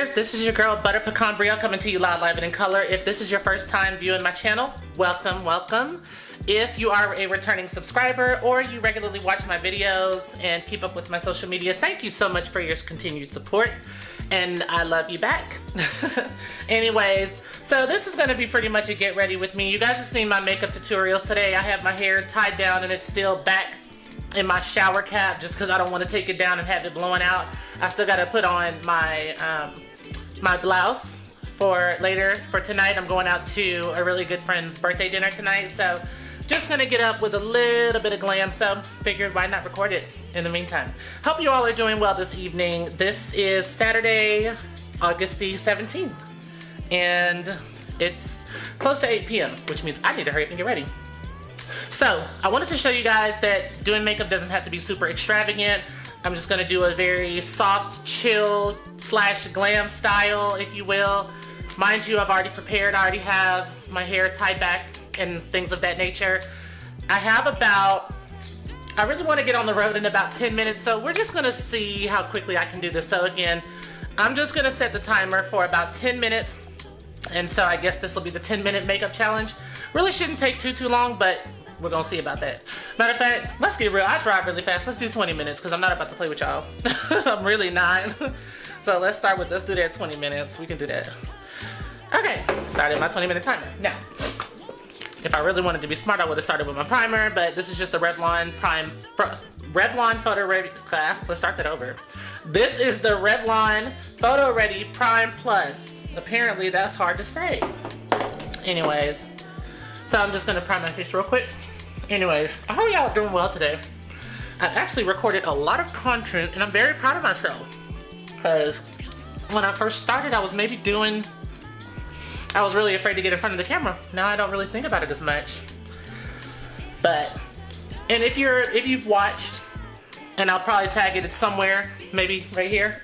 viewers, this is your girl Butter Pecan Brielle coming to you loud, live, and in color. If this is your first time viewing my channel, welcome, welcome. If you are a returning subscriber or you regularly watch my videos and keep up with my social media, thank you so much for your continued support, and I love you back. Anyways, so this is going to be pretty much a get ready with me. You guys have seen my makeup tutorials today. I have my hair tied down and it's still back in my shower cap just because I don't want to take it down and have it blowing out. I still got to put on my my blouse for later. For tonight, I'm going out to a really good friend's birthday dinner tonight, so just gonna get up with a little bit of glam, so figured why not record it in the meantime. Hope you all are doing well this evening. This is Saturday, August the 17th, and it's close to 8 p.m., which means I need to hurry up and get ready. So, I wanted to show you guys that doing makeup doesn't have to be super extravagant. I'm just going to do a very soft, chill / glam style, if you will. Mind you, I've already prepared. I already have my hair tied back and things of that nature. I really want to get on the road in about 10 minutes, so we're just going to see how quickly I can do this. So again, I'm just going to set the timer for about 10 minutes. And so I guess this will be the 10-minute makeup challenge. Really shouldn't take too long, but we're gonna see about that. Matter of fact, let's get real. I drive really fast. Let's do 20 minutes because I'm not about to play with y'all. I'm really not. So let's do that 20 minutes. We can do that. Okay, started my 20-minute timer. Now, if I really wanted to be smart, I would have started with my primer, but this is just the Revlon Photo Ready. Let's start that over. This is the Revlon Photo Ready Prime Plus. Apparently, that's hard to say. Anyways, so I'm just gonna prime my face real quick. Anyways, I hope y'all are doing well today. I've actually recorded a lot of content and I'm very proud of myself. Because when I first started, I was really afraid to get in front of the camera. Now I don't really think about it as much. And if you've watched, and I'll probably tag it somewhere, maybe right here.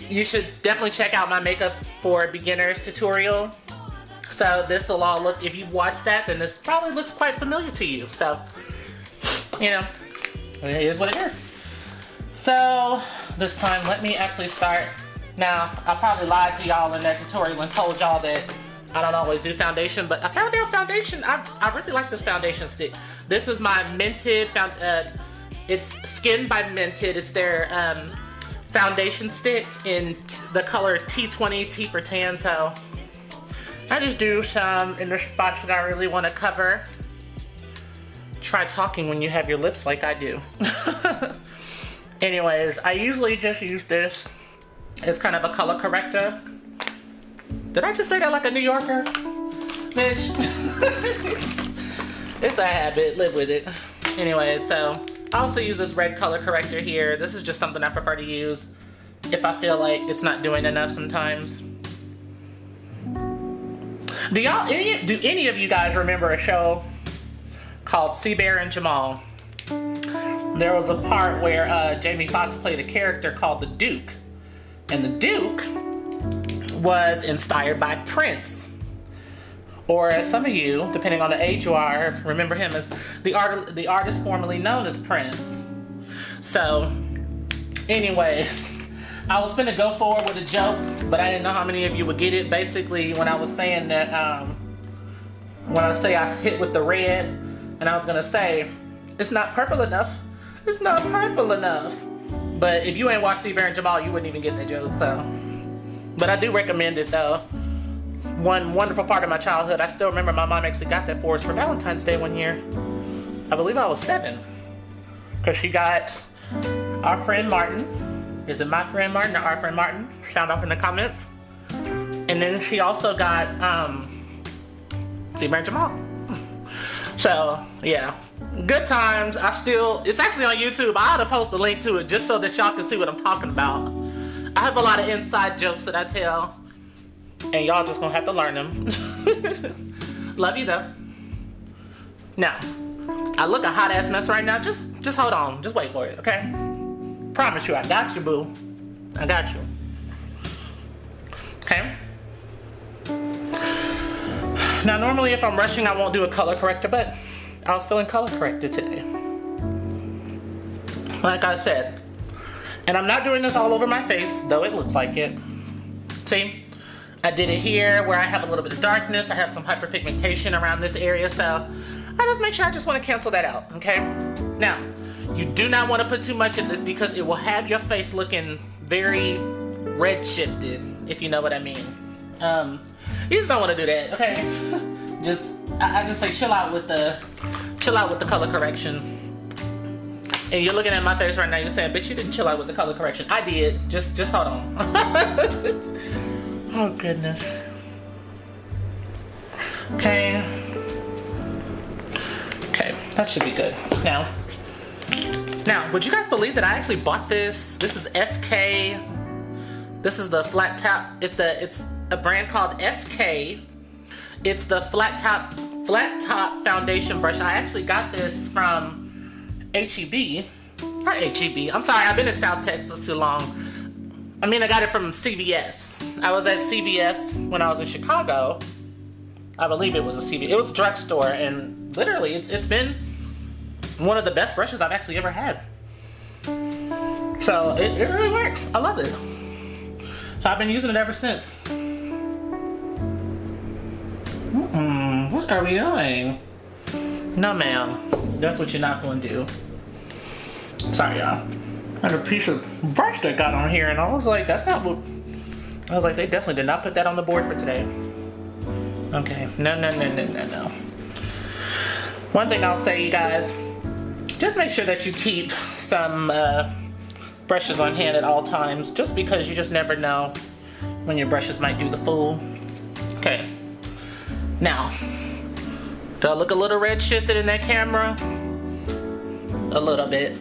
You should definitely check out my makeup for beginners tutorial. So this will all look, if you've watched that, then this probably looks quite familiar to you. So, you know, it is what it is. So this time, let me actually start. Now, I probably lied to y'all in that tutorial and told y'all that I don't always do foundation, but I found out foundation, I really like this foundation stick. This is my Mented, it's Skin by Mented. It's their foundation stick in the color T20, T for tan, so I just do some in the spots that I really want to cover. Try talking when you have your lips like I do. Anyways, I usually just use this as kind of a color corrector. Did I just say that like a New Yorker? Bitch. It's a habit, live with it. Anyways, so I also use this red color corrector here. This is just something I prefer to use if I feel like it's not doing enough sometimes. Do any of you guys remember a show called Bear and Jamal? There was a part where Jamie Foxx played a character called the Duke. And the Duke was inspired by Prince. Or as some of you, depending on the age you are, remember him as the artist formerly known as Prince. So, anyways, I was finna go forward with a joke, but I didn't know how many of you would get it. Basically, when I was saying that, when I say I hit with the red, and I was gonna say, it's not purple enough. It's not purple enough. But if you ain't watched Bear and Jamal, you wouldn't even get that joke, so. But I do recommend it, though. One wonderful part of my childhood, I still remember my mom actually got that for us for Valentine's Day one year. I believe I was 7. Because she got our friend Martin. Is it my friend Martin or our friend Martin? Shout out in the comments. And then she also got Bear and Jamal. So, yeah. Good times. It's actually on YouTube. I ought to post a link to it just so that y'all can see what I'm talking about. I have a lot of inside jokes that I tell, and y'all just gonna have to learn them. Love you though. Now, I look a hot ass mess right now. Just hold on. Just wait for it, okay? Promise you, I got you, boo. I got you. Okay? Now, normally if I'm rushing, I won't do a color corrector, but I was feeling color corrected today. Like I said, And I'm not doing this all over my face, though it looks like it. See? I did it here where I have a little bit of darkness. I have some hyperpigmentation around this area, so I just make sure I just want to cancel that out, okay? Now, you do not want to put too much of this because it will have your face looking very red shifted, if you know what I mean. You just don't want to do that, okay? I just say chill out with the color correction. And you're looking at my face right now, you're saying, bitch, you didn't chill out with the color correction. I did. Just hold on. Oh goodness. Okay, that should be good. Now, would you guys believe that I actually bought this? This is SK. This is the flat top. It's a brand called SK. It's the flat top foundation brush. I actually got this from HEB. Not HEB. I'm sorry, I've been in South Texas too long. I mean, I got it from CVS. I was at CVS when I was in Chicago. I believe it was a CVS. It was a drugstore, and literally, it's been one of the best brushes I've actually ever had. So it really works. I love it. So I've been using it ever since. What are we doing? No, ma'am. That's what you're not going to do. Sorry, y'all. I had a piece of brush that got on here, and I was like, that's not what... I was like, they definitely did not put that on the board for today. Okay. No. One thing I'll say, you guys, just make sure that you keep some brushes on hand at all times, just because you just never know when your brushes might do the fool. Okay. Now, do I look a little red shifted in that camera? A little bit.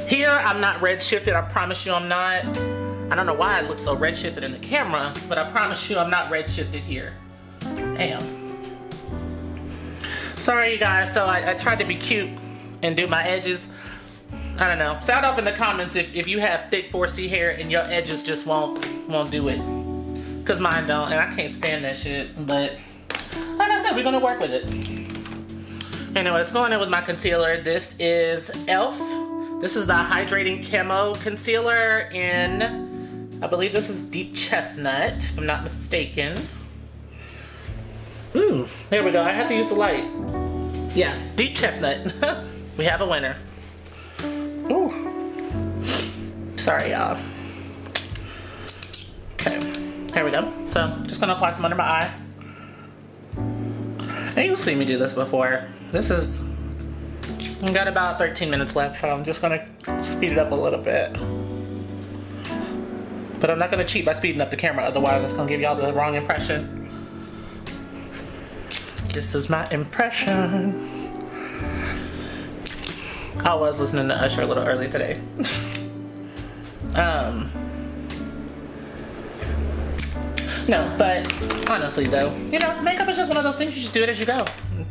Here, I'm not red shifted. I promise you I'm not. I don't know why I look so red shifted in the camera, but I promise you I'm not red shifted here. Damn. Sorry, you guys. So I tried to be cute and do my edges. I don't know. Sound off in the comments if you have thick 4C hair and your edges just won't do it. Because mine don't, and I can't stand that shit. But like I said, we're gonna work with it. Anyway, let's go in with my concealer. This is e.l.f. This is the Hydrating Camo Concealer in, I believe this is Deep Chestnut, if I'm not mistaken. There we go. I have to use the light. Yeah, Deep Chestnut. We have a winner. Ooh. Sorry, y'all. Okay, here we go. So, I'm just gonna apply some under my eye. And you've seen me do this before. This is, I've got about 13 minutes left, so I'm just gonna speed it up a little bit. But I'm not gonna cheat by speeding up the camera, otherwise it's gonna give y'all the wrong impression. This is my impression. I was listening to Usher a little early today. No, but honestly though, you know, makeup is just one of those things, you just do it as you go.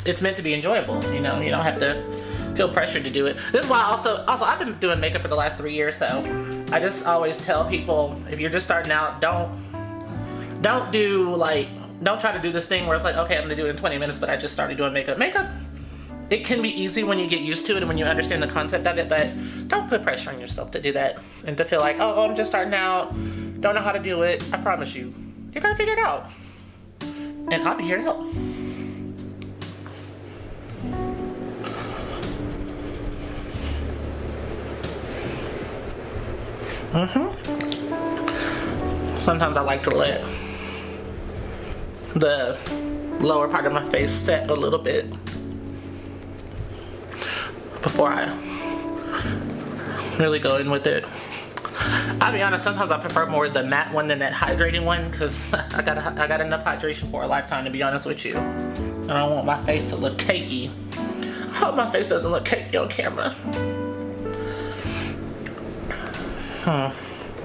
It's meant to be enjoyable, you know, you don't have to feel pressured to do it. This is why also I've been doing makeup for the last 3 years, so I just always tell people, if you're just starting out, don't try to do this thing where it's like, okay, I'm gonna do it in 20 minutes, but I just started doing makeup. Makeup, it can be easy when you get used to it and when you understand the concept of it, but don't put pressure on yourself to do that and to feel like, oh, I'm just starting out, don't know how to do it. I promise you, you're gonna figure it out. And I'll be here to help. Sometimes I like to let the lower part of my face set a little bit before I really go in with it. I'll be honest, sometimes I prefer more the matte one than that hydrating one, because I got enough hydration for a lifetime, to be honest with you. And I don't want my face to look cakey. I hope my face doesn't look cakey on camera.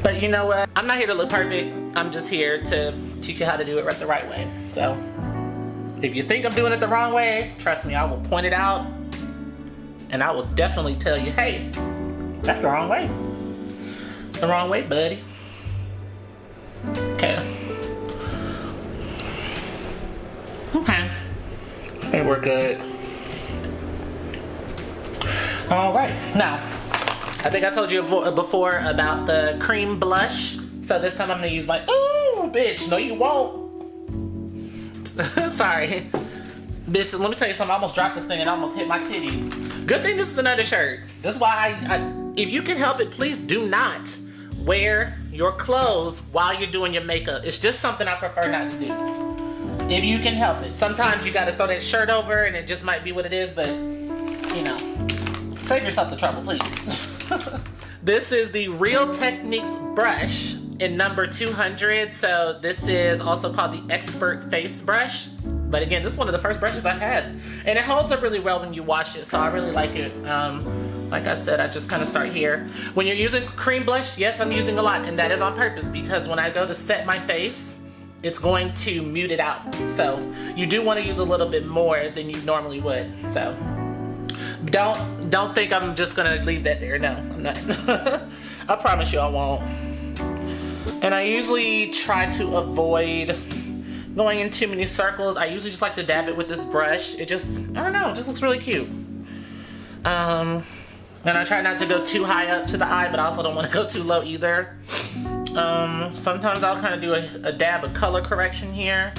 But you know what? I'm not here to look perfect. I'm just here to teach you how to do it the right way. So if you think I'm doing it the wrong way, trust me, I will point it out. And I will definitely tell you, hey, that's the wrong way. It's the wrong way, buddy. Okay. Okay. I think we're good. All right. Now, I think I told you before about the cream blush. So this time I'm gonna use my, ooh, bitch, no you won't. Sorry. Bitch, let me tell you something, I almost dropped this thing and almost hit my titties. Good thing this is another shirt. That's why if you can help it, please do not wear your clothes while you're doing your makeup. It's just something I prefer not to do. If you can help it. Sometimes you gotta throw that shirt over and it just might be what it is, but you know, save yourself the trouble, please. This is the Real Techniques brush in number 200. So this is also called the Expert Face Brush. But again, this is one of the first brushes I had. And it holds up really well when you wash it, so I really like it. Like I said, I just kind of start here. When you're using cream blush, yes, I'm using a lot, and that is on purpose because when I go to set my face, it's going to mute it out. So you do want to use a little bit more than you normally would. So don't think I'm just gonna leave that there. No, I'm not. I promise you I won't. And I usually try to avoid going in too many circles. I usually just like to dab it with this brush. It just, I don't know, it just looks really cute. And I try not to go too high up to the eye, but I also don't want to go too low either. Sometimes I'll kind of do a dab of color correction here.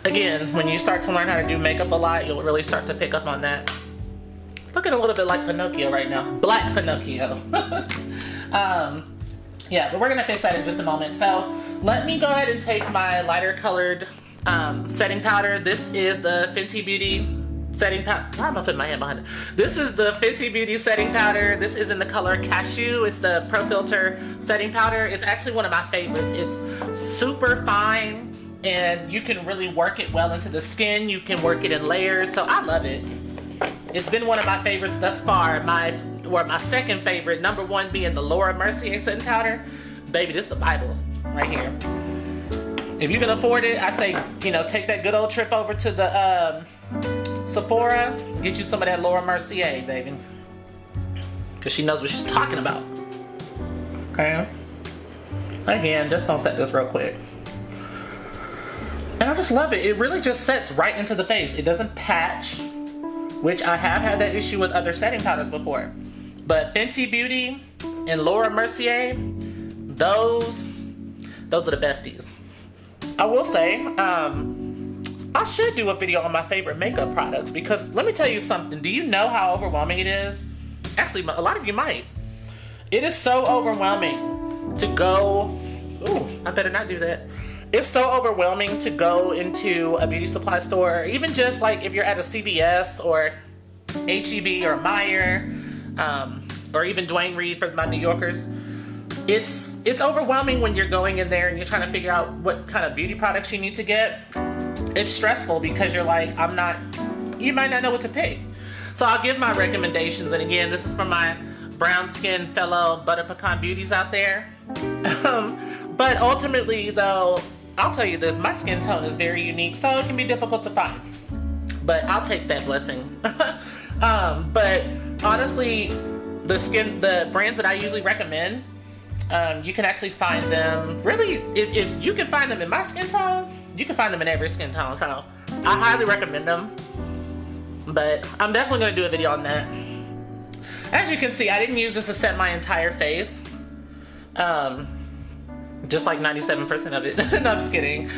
Again, when you start to learn how to do makeup a lot, you'll really start to pick up on that. Looking a little bit like Pinocchio right now. Black Pinocchio. Yeah, but we're gonna fix that in just a moment. So let me go ahead and take my lighter colored setting powder. This is the Fenty Beauty setting powder. Why am I putting my hand behind it? This is the Fenty Beauty setting powder. This is in the color Cashew. It's the Pro Filter setting powder. It's actually one of my favorites. It's super fine and you can really work it well into the skin. You can work it in layers, so I love it. It's been one of my favorites thus far. My second favorite, number one being the Laura Mercier setting powder. Baby, this is the Bible right here. If you can afford it, I say, you know, take that good old trip over to the Sephora, get you some of that Laura Mercier, baby. Because she knows what she's talking about. Okay? Again, just gonna set this real quick. And I just love it. It really just sets right into the face. It doesn't patch, which I have had that issue with other setting powders before. But Fenty Beauty and Laura Mercier, those are the besties. I will say, I should do a video on my favorite makeup products because let me tell you something. Do you know how overwhelming it is? Actually, a lot of you might. It is so overwhelming to go, ooh, I better not do that. It's so overwhelming to go into a beauty supply store, or even just like if you're at a CVS or HEB or Meijer, or even Dwayne Reed for my New Yorkers. It's overwhelming when you're going in there and you're trying to figure out what kind of beauty products you need to get. It's stressful because you're like, you might not know what to pick. So I'll give my recommendations, and again, this is for my brown skin fellow butter pecan beauties out there. But ultimately though, I'll tell you this, my skin tone is very unique, so it can be difficult to find. But I'll take that blessing. But honestly, the brands that I usually recommend, you can actually find them, really, if you can find them in my skin tone, you can find them in every skin tone. So I highly recommend them. But I'm definitely going to do a video on that. As you can see, I didn't use this to set my entire face. Just like 97% of it. No, I'm just kidding.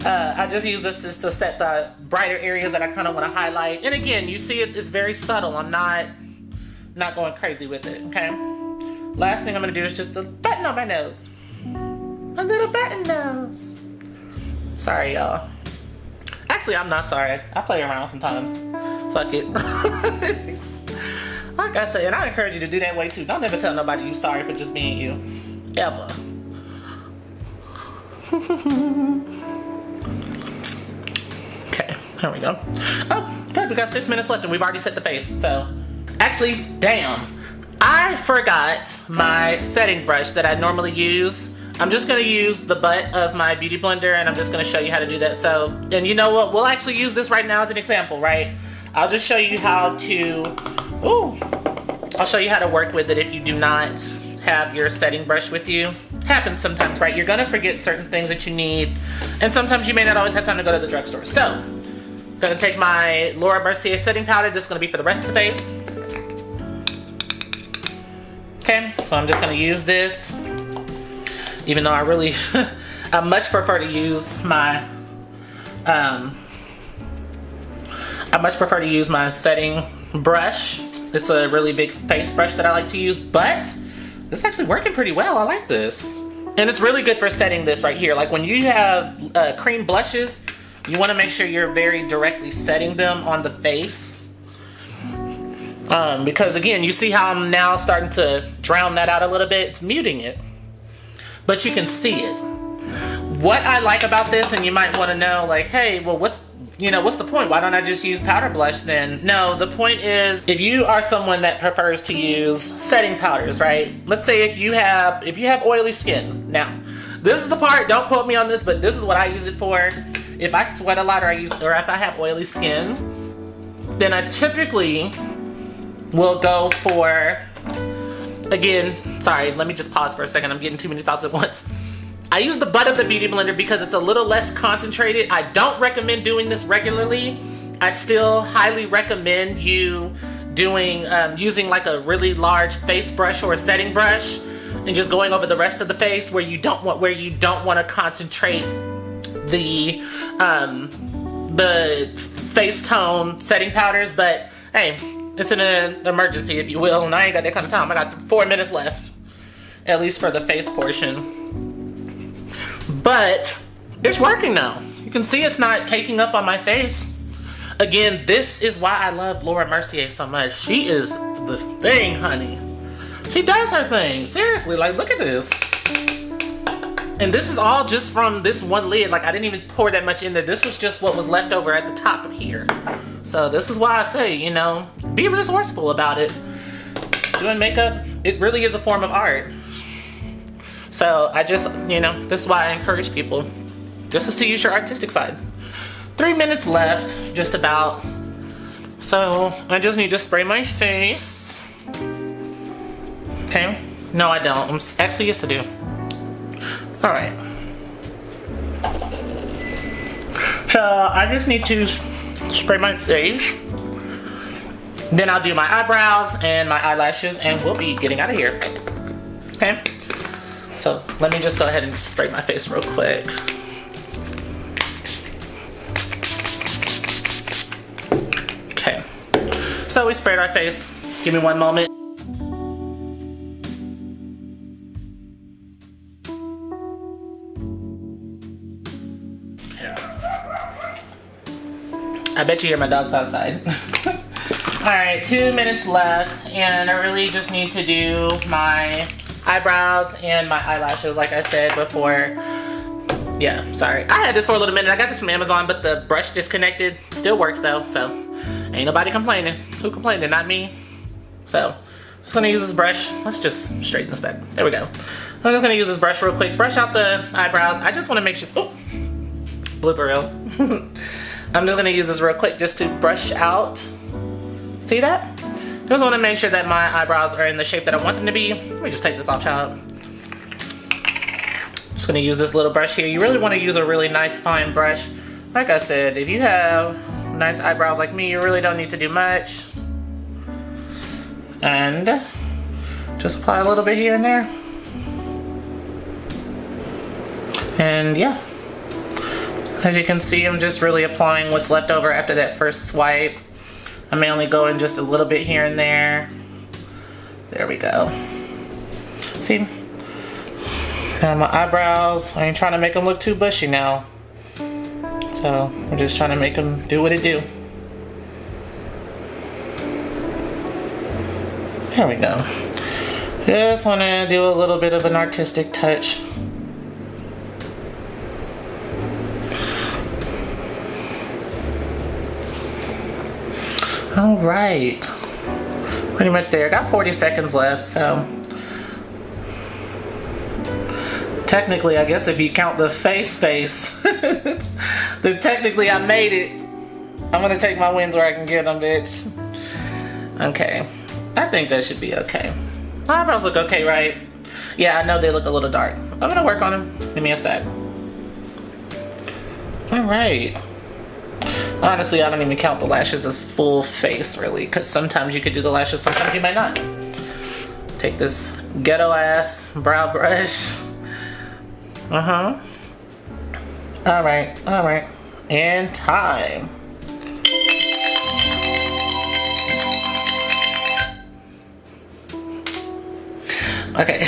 I just use this just to set the brighter areas that I kind of want to highlight. And again, you see it's very subtle. I'm not going crazy with it, okay? Last thing I'm going to do is just a button on my nose. A little button nose. Sorry, y'all. Actually, I'm not sorry. I play around sometimes. Fuck it. Like I said, and I encourage you to do that way too. Don't ever tell nobody you're sorry for just being you. Ever. Okay, there we go. Oh, good. We got 6 minutes left and we've already set the face. So, actually, damn. I forgot my setting brush that I normally use. I'm just going to use the butt of my beauty blender and I'm just going to show you how to do that. So, and you know what? We'll actually use this right now as an example, right? I'll just show you how to, I'll show you how to work with it if you do not have your setting brush with you. Happens sometimes, right? You're going to forget certain things that you need. And sometimes you may not always have time to go to the drugstore. So, I'm going to take my Laura Mercier setting powder. This is going to be for the rest of the face. Okay, so I'm just gonna use this, even though I really, I much prefer to use my, I much prefer to use my setting brush. It's a really big face brush that I like to use, but it's actually working pretty well. I like this. And it's really good for setting this right here. Like when you have cream blushes, you wanna make sure you're very directly setting them on the face. Because again, you see how I'm now starting to drown that out a little bit? It's muting it, but you can see it. What I like about this, and you might want to know, like, hey, well, what's the point? Why don't I just use powder blush then? No, the point is, if you are someone that prefers to use setting powders, right? Let's say if you have oily skin. Now, this is the part, don't quote me on this, but this is what I use it for. If I sweat a lot or if I have oily skin, then I typically will go for, again, sorry, let me just pause for a second. I'm getting too many thoughts at once. I use the butt of the Beauty Blender because it's a little less concentrated. I don't recommend doing this regularly. I still highly recommend you doing, using like a really large face brush or a setting brush and just going over the rest of the face where you don't want to concentrate the face tone setting powders. But hey, it's an emergency, if you will, and I ain't got that kind of time. I got 4 minutes left, at least for the face portion. But it's working now. You can see it's not caking up on my face. Again, this is why I love Laura Mercier so much. She is the thing, honey. She does her thing. Seriously, like, look at this. And this is all just from this one lid. Like, I didn't even pour that much in there. This was just what was left over at the top of here. So this is why I say, you know, be resourceful about it. Doing makeup, it really is a form of art. So I just, you know, this is why I encourage people just to use your artistic side. 3 minutes left, just about. So I just need to spray my face. Okay, no I don't. I'm actually used to do. All right. So I just need to spray my face. Then I'll do my eyebrows and my eyelashes and we'll be getting out of here. Okay? So let me just go ahead and spray my face real quick. Okay. So we sprayed our face. Give me one moment. I bet you hear my dogs outside. Alright, 2 minutes left, and I really just need to do my eyebrows and my eyelashes like I said before. Yeah, sorry. I had this for a little minute. I got this from Amazon, but the brush disconnected. Still works though, so ain't nobody complaining. Who complained? Not me. So, just gonna use this brush. Let's just straighten this back. There we go. I'm just gonna use this brush real quick. Brush out the eyebrows. I just wanna make sure, oh, blooper reel. I'm just gonna use this real quick just to brush out. See that? Just wanna make sure that my eyebrows are in the shape that I want them to be. Let me just take this off, child. Just gonna use this little brush here. You really wanna use a really nice fine brush. Like I said, if you have nice eyebrows like me, you really don't need to do much. And just apply a little bit here and there. And yeah. As you can see, I'm just really applying what's left over after that first swipe. I may only go in just a little bit here and there. There we go. See? And my eyebrows, I ain't trying to make them look too bushy now. So we're just trying to make them do what it do. There we go. Just want to do a little bit of an artistic touch. All right, pretty much there. Got 40 seconds left, so technically, I guess if you count the face, then technically I made it. I'm gonna take my wins where I can get them, bitch. Okay, I think that should be okay. My eyebrows look okay, right? Yeah, I know they look a little dark. I'm gonna work on them. Give me a sec. All right. Honestly, I don't even count the lashes as full face, really, because sometimes you could do the lashes, sometimes you might not. Take this ghetto ass brow brush. All right, and time. Okay.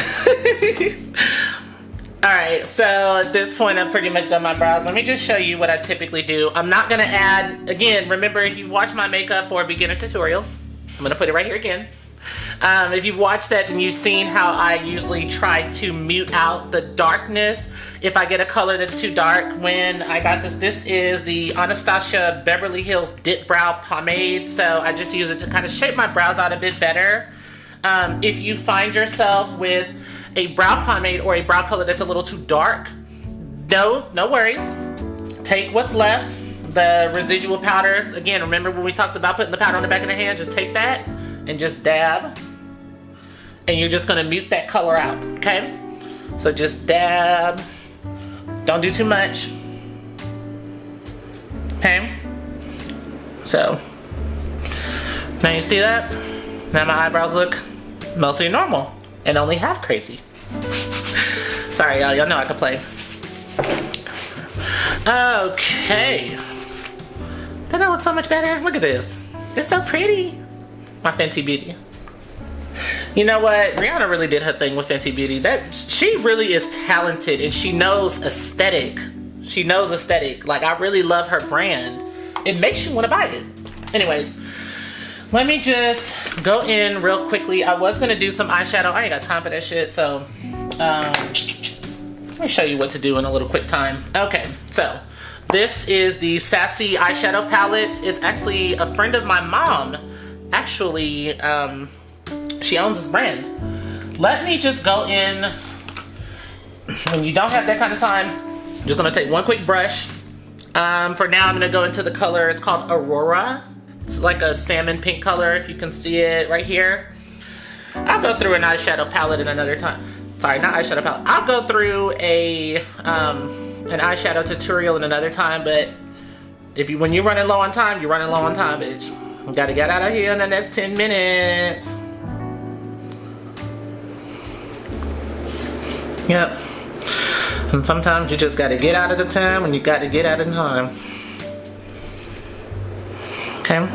Alright, so at this point I've pretty much done my brows. Let me just show you what I typically do. I'm not going to add, again, remember if you've watched my makeup or beginner tutorial, I'm going to put it right here again. If you've watched that, then you've seen how I usually try to mute out the darkness if I get a color that's too dark. When I got this is the Anastasia Beverly Hills Dip Brow Pomade, so I just use it to kind of shape my brows out a bit better. If you find yourself with a brow pomade or a brow color that's a little too dark, no worries. Take what's left, the residual powder. Again, remember when we talked about putting the powder on the back of the hand? Just take that and just dab. And you're just gonna mute that color out, okay? So just dab. Don't do too much. Okay? So, now you see that? Now my eyebrows look mostly normal and only half crazy. Sorry, y'all know I can play. Okay. Doesn't it look so much better? Look at this. It's so pretty. My Fenty Beauty. You know what? Rihanna really did her thing with Fenty Beauty. She really is talented and she knows aesthetic. She knows aesthetic. Like, I really love her brand. It makes you want to buy it. Anyways, let me just go in real quickly. I was going to do some eyeshadow. I ain't got time for that shit, so let me show you what to do in a little quick time. Okay, so this is the Sassy eyeshadow palette. It's actually a friend of my mom. Actually, she owns this brand. Let me just go in. When you don't have that kind of time, I'm just going to take one quick brush. For now, I'm going to go into the color. It's called Aurora. It's like a salmon pink color, if you can see it right here. I'll go through an eyeshadow palette in another time. Sorry, not eyeshadow palette. I'll go through an eyeshadow tutorial in another time, but when you're running low on time, you're running low on time, bitch. You gotta get out of here in the next 10 minutes. Yep. And sometimes you just gotta get out of the time when you gotta get out of time. Okay,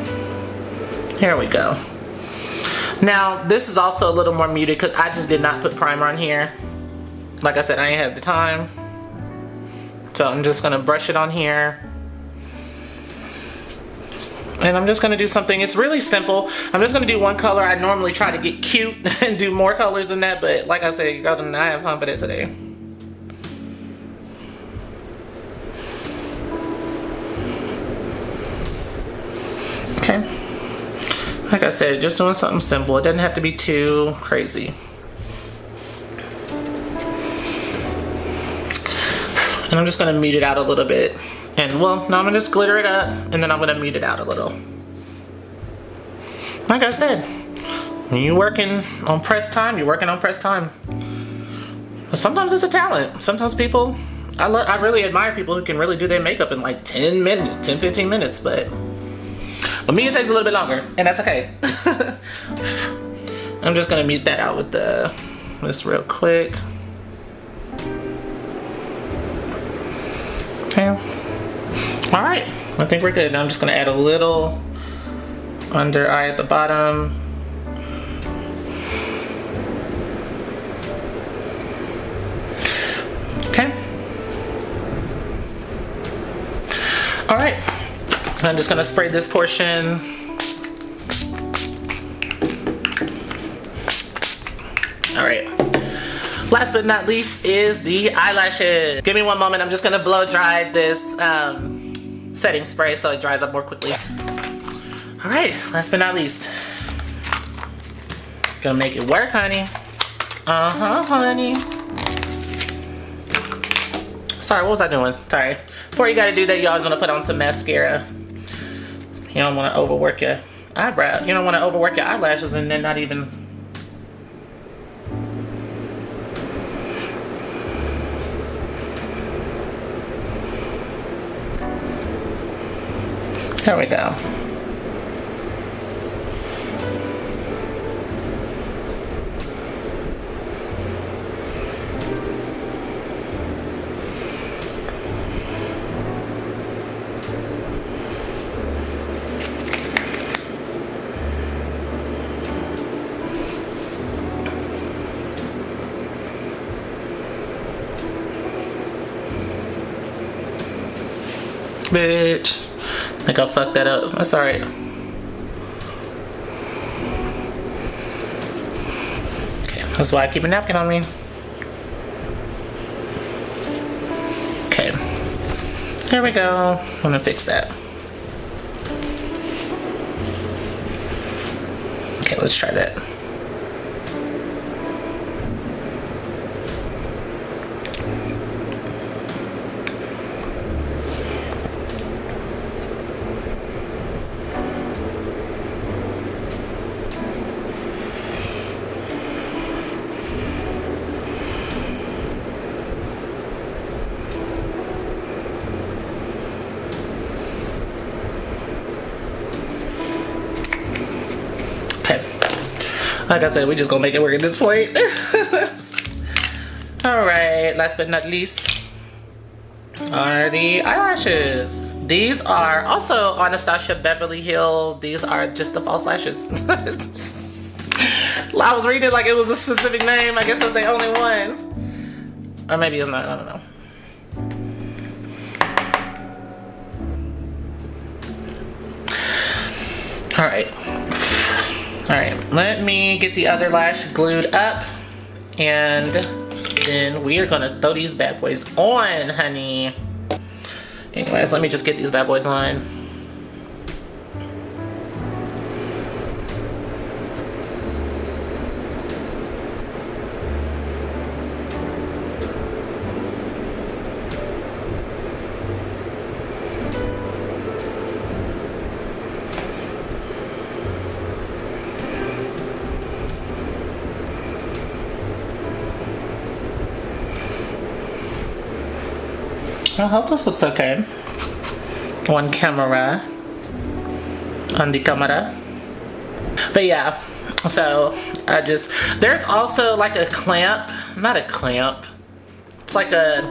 here we go. Now, this is also a little more muted because I just did not put primer on here. Like I said, I ain't have the time. So I'm just gonna brush it on here. And I'm just gonna do something, it's really simple. I'm just gonna do one color. I normally try to get cute and do more colors than that, but like I said, you gotta not have time for that today. Okay. Like I said, just doing something simple. It doesn't have to be too crazy. And I'm just gonna mute it out a little bit. And well, now I'm gonna just glitter it up and then I'm gonna mute it out a little. Like I said, when you're working on press time, you're working on press time. But sometimes it's a talent. Sometimes people, I really admire people who can really do their makeup in like 10 minutes, 10, 15 minutes, but me it takes a little bit longer, and that's okay. I'm just gonna mute that out with this real quick. Okay. All right, I think we're good. Now I'm just gonna add a little under eye at the bottom. Okay. All right. I'm just gonna spray this portion. All right. Last but not least is the eyelashes. Give me one moment. I'm just gonna blow dry this setting spray so it dries up more quickly. All right. Last but not least, gonna make it work, honey. Honey. Sorry, what was I doing? Sorry. Before you gotta do that, y'all gonna put on some mascara. You don't want to overwork your eyebrow. You don't want to overwork your eyelashes and then not even. There we go. Bitch. I think I fucked that up. That's alright. Okay, that's why I keep a napkin on me. Okay. There we go. I'm gonna fix that. Okay, let's try that. Like I said, we just gonna make it work at this point. Alright, last but not least are the eyelashes. These are also Anastasia Beverly Hill. These are just the false lashes. I was reading it like it was a specific name. I guess that's the only one. Or maybe it's not, I don't know. Alright. Alright, let me get the other lash glued up, and then we are gonna throw these bad boys on, honey. Anyways, let me just get these bad boys on. I hope this looks okay on camera, on the camera. But yeah, so there's also like a clamp, not a clamp. It's like an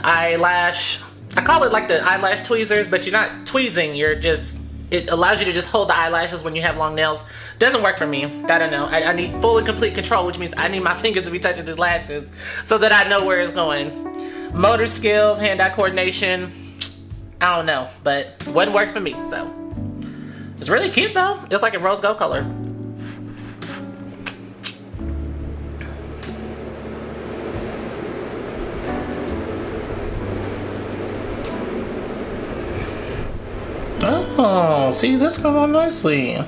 eyelash. I call it like the eyelash tweezers, but you're not tweezing. It allows you to just hold the eyelashes when you have long nails. Doesn't work for me. I don't know. I need full and complete control, which means I need my fingers to be touching these lashes so that I know where it's going. Motor skills, hand-eye coordination, I don't know, but wouldn't work for me, so. It's really cute though. It's like a rose gold color. Oh, see, this comes on nicely.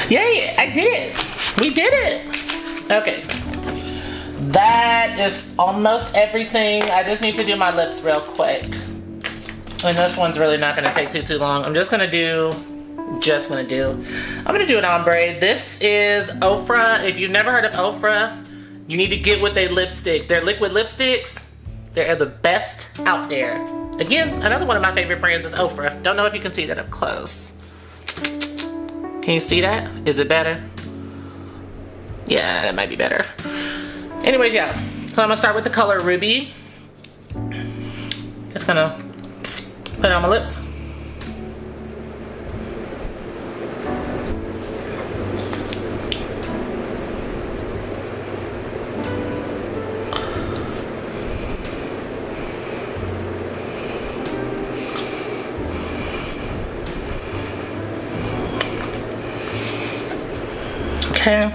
Yay, I did it. We did it. Okay. That is almost everything. I just need to do my lips real quick. And this one's really not gonna take too long. I'm gonna do an ombre. This is Ofra. If you've never heard of Ofra, you need to get with their lipsticks. Their liquid lipsticks, they're the best out there. Again, another one of my favorite brands is Ofra. Don't know if you can see that up close. Can you see that? Is it better? Yeah, that might be better. Anyways, yeah. So I'm gonna start with the color Ruby. Just gonna put it on my lips. Okay,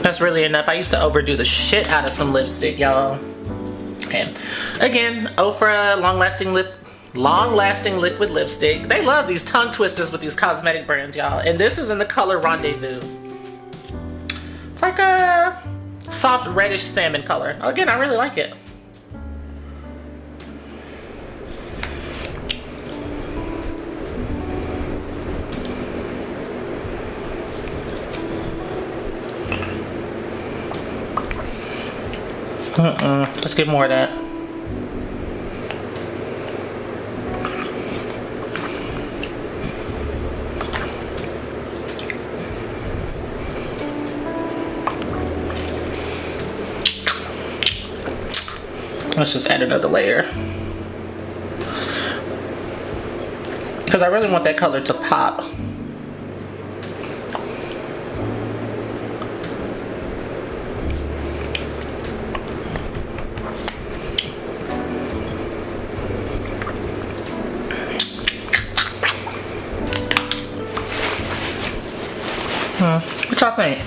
that's really enough. I used to overdo the shit out of some lipstick, y'all. Okay, again, Ofra long-lasting liquid lipstick. They love these tongue twisters with these cosmetic brands, y'all. And this is in the color Rendezvous. It's like a soft reddish salmon color. Again, I really like it. Let's get more of that. Let's just add another layer. Because I really want that color to pop. What y'all think?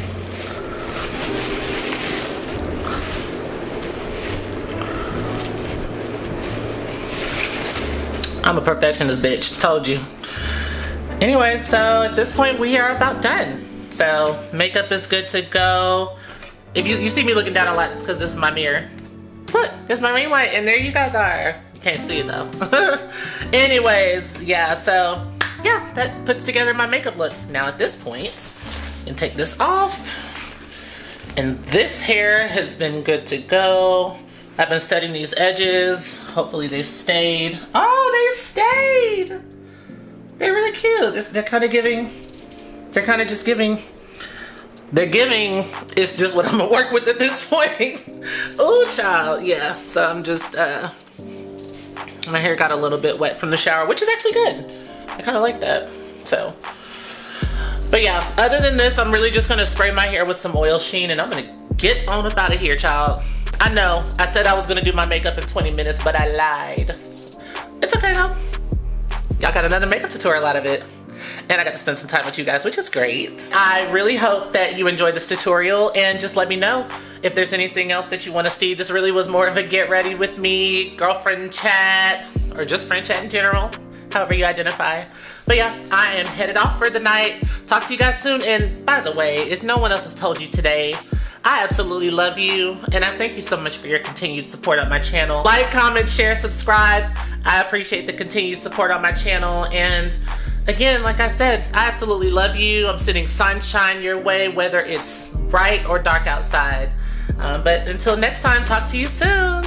I'm a perfectionist, bitch. Told you. Anyway, so at this point we are about done. So makeup is good to go. If you see me looking down a lot, it's because this is my mirror. Look, there's my ring light, and there you guys are. You can't see it though. Anyways, yeah, so yeah, that puts together my makeup look. Now at this point, you can take this off. And this hair has been good to go. I've been setting these edges. Hopefully they stayed. Oh, they stayed! They're really cute. They're kind of giving, they're kind of just giving, they're giving is just what I'm gonna work with at this point. Oh, child, yeah. So I'm just, my hair got a little bit wet from the shower, which is actually good. I kind of like that, so. But yeah, other than this, I'm really just gonna spray my hair with some oil sheen and I'm gonna get on up out of here, child. I know, I said I was gonna do my makeup in 20 minutes, but I lied. It's okay though. Y'all got another makeup tutorial out of it. And I got to spend some time with you guys, which is great. I really hope that you enjoyed this tutorial and just let me know if there's anything else that you want to see. This really was more of a get ready with me, girlfriend chat, or just friend chat in general, however you identify. But yeah, I am headed off for the night. Talk to you guys soon. And by the way, if no one else has told you today, I absolutely love you, and I thank you so much for your continued support on my channel. Like, comment, share, subscribe. I appreciate the continued support on my channel, and again, like I said, I absolutely love you. I'm sending sunshine your way, whether it's bright or dark outside. But until next time, talk to you soon.